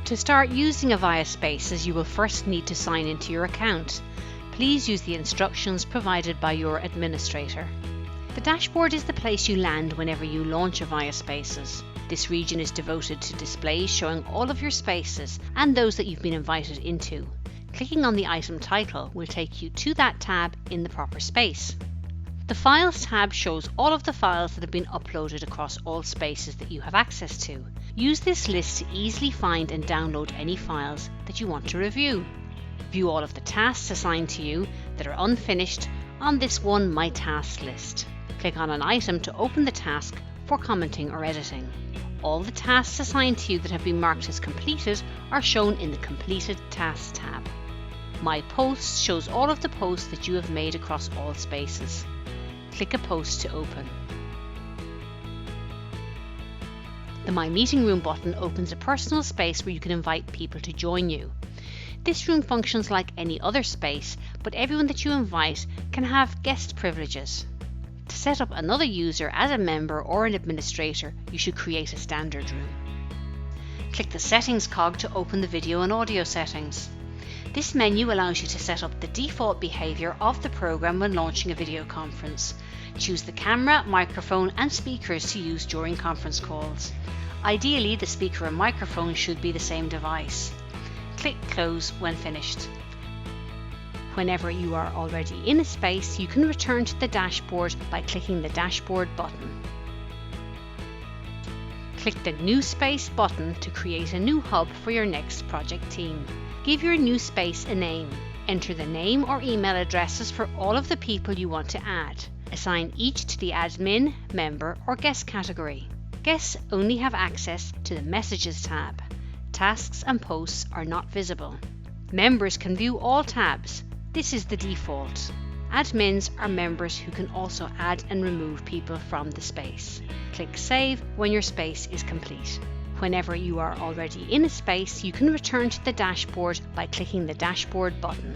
To start using Avaya Spaces, you will first need to sign into your account. Please use the instructions provided by your administrator. The dashboard is the place you land whenever you launch Avaya Spaces. This region is devoted to displays showing all of your spaces and those that you've been invited into. Clicking on the item title will take you to that tab in the proper space. The Files tab shows all of the files that have been uploaded across all spaces that you have access to. Use this list to easily find and download any files that you want to review. View all of the tasks assigned to you that are unfinished on this one My Tasks list. Click on an item to open the task for commenting or editing. All the tasks assigned to you that have been marked as completed are shown in the Completed Tasks tab. My Posts shows all of the posts that you have made across all spaces. Click a post to open. The My Meeting Room button opens a personal space where you can invite people to join you. This room functions like any other space, but everyone that you invite can have guest privileges. To set up another user as a member or an administrator, you should create a standard room. Click the Settings cog to open the video and audio settings. This menu allows you to set up the default behaviour of the program when launching a video conference. Choose the camera, microphone and speakers to use during conference calls. Ideally, the speaker and microphone should be the same device. Click Close when finished. Whenever you are already in a space, you can return to the dashboard by clicking the Dashboard button. Click the New Space button to create a new hub for your next project team. Give your new space a name. Enter the name or email addresses for all of the people you want to add. Assign each to the admin, member or guest category. Guests only have access to the Messages tab. Tasks and posts are not visible. Members can view all tabs. This is the default. Admins are members who can also add and remove people from the space. Click Save when your space is complete. Whenever you are already in a space, you can return to the dashboard by clicking the Dashboard button.